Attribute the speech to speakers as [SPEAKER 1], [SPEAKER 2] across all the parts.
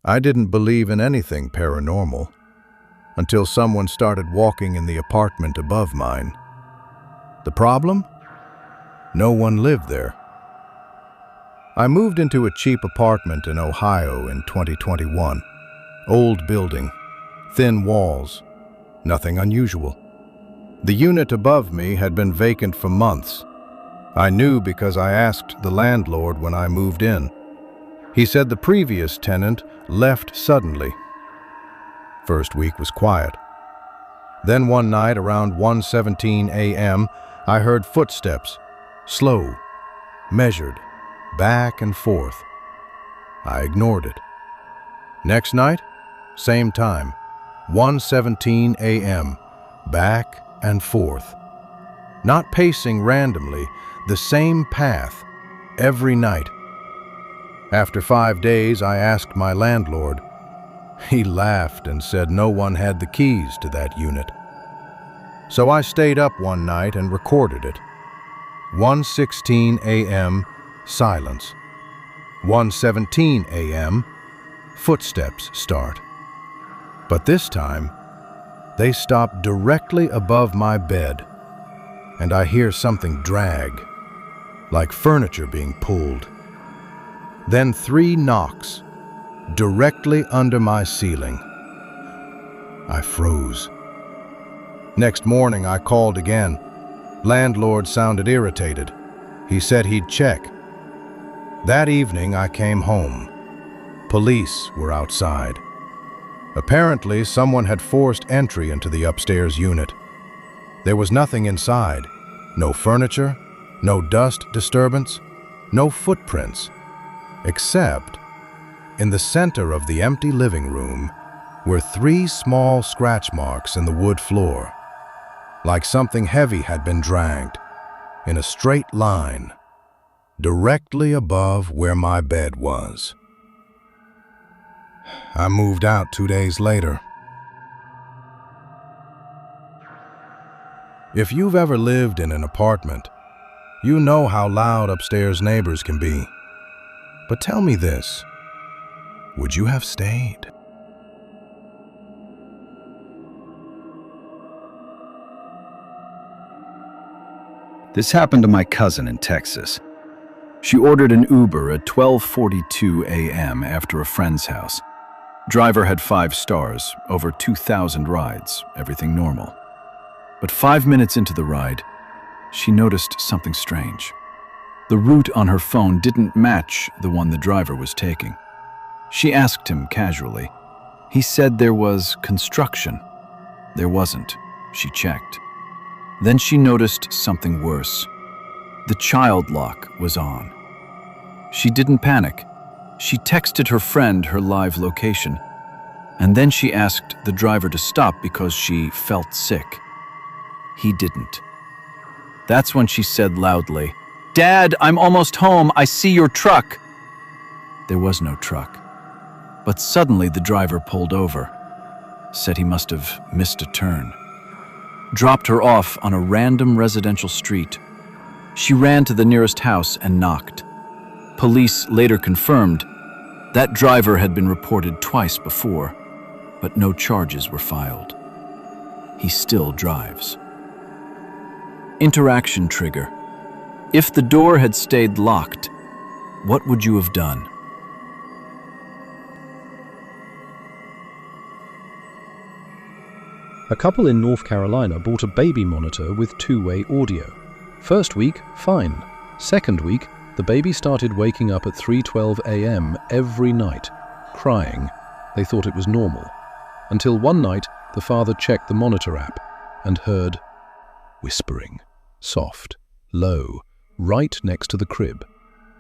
[SPEAKER 1] I didn't believe in anything paranormal until someone started walking in the apartment above mine. The problem? No one lived there. I moved into a cheap apartment in Ohio in 2021. Old building, thin walls, nothing unusual. The unit above me had been vacant for months. I knew because I asked the landlord when I moved in. He said the previous tenant left suddenly. First week was quiet. Then one night around 1:17 a.m., I heard footsteps, slow, measured, back and forth. I ignored it. Next night, same time, 1:17 a.m., back and forth. Not pacing randomly, the same path, every night. After 5 days, I asked my landlord. He laughed and said no one had the keys to that unit. So I stayed up one night and recorded it. 1:16 a.m., silence. 1:17 a.m., footsteps start. But this time, they stop directly above my bed, and I hear something drag, like furniture being pulled. Then 3 knocks, directly under my ceiling. I froze. Next morning, I called again. Landlord sounded irritated. He said he'd check. That evening, I came home. Police were outside. Apparently, someone had forced entry into the upstairs unit. There was nothing inside. No furniture, no dust disturbance, no footprints, except in the center of the empty living room were 3 small scratch marks in the wood floor, like something heavy had been dragged in a straight line, directly above where my bed was. I moved out 2 days later. If you've ever lived in an apartment, you know how loud upstairs neighbors can be. But tell me this, would you have stayed?
[SPEAKER 2] This happened to my cousin in Texas. She ordered an Uber at 12:42 a.m. after a friend's house. Driver had 5 stars, over 2,000 rides, everything normal. But 5 minutes into the ride, she noticed something strange. The route on her phone didn't match the one the driver was taking. She asked him casually. He said there was construction. There wasn't. She checked. Then she noticed something worse. The child lock was on. She didn't panic. She texted her friend her live location, and then she asked the driver to stop because she felt sick. He didn't. That's when she said loudly, "Dad, I'm almost home. I see your truck." There was no truck. But suddenly the driver pulled over, said he must have missed a turn, dropped her off on a random residential street. She ran to the nearest house and knocked. Police later confirmed that driver had been reported twice before, but no charges were filed. He still drives. Interaction trigger. If the door had stayed locked, what would you have done?
[SPEAKER 3] A couple in North Carolina bought a baby monitor with 2-way audio. First week, fine. Second week, the baby started waking up at 3:12 a.m. every night, crying. They thought it was normal. Until one night, the father checked the monitor app and heard whispering, soft, low, right next to the crib.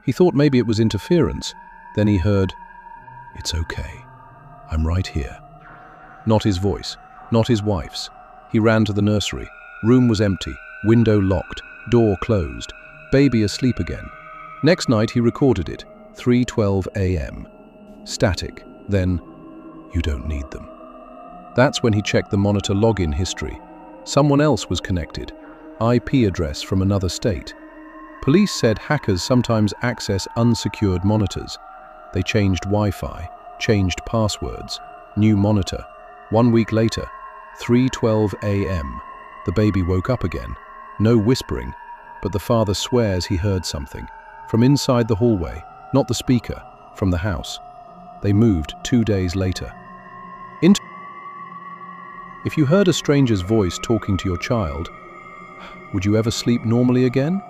[SPEAKER 3] He thought maybe it was interference. Then he heard, "It's okay. I'm right here." Not his voice, not his wife's. He ran to the nursery. Room was empty, window locked, door closed, baby asleep again. Next night he recorded it, 3:12 a.m. Static, then, "You don't need them." That's when he checked the monitor login history. Someone else was connected, IP address from another state. Police said hackers sometimes access unsecured monitors. They changed Wi-Fi, changed passwords, new monitor. 1 week later, 3:12 a.m., the baby woke up again. No whispering, but the father swears he heard something. From inside the hallway, not the speaker, from the house. They moved 2 days later. If you heard a stranger's voice talking to your child, would you ever sleep normally again?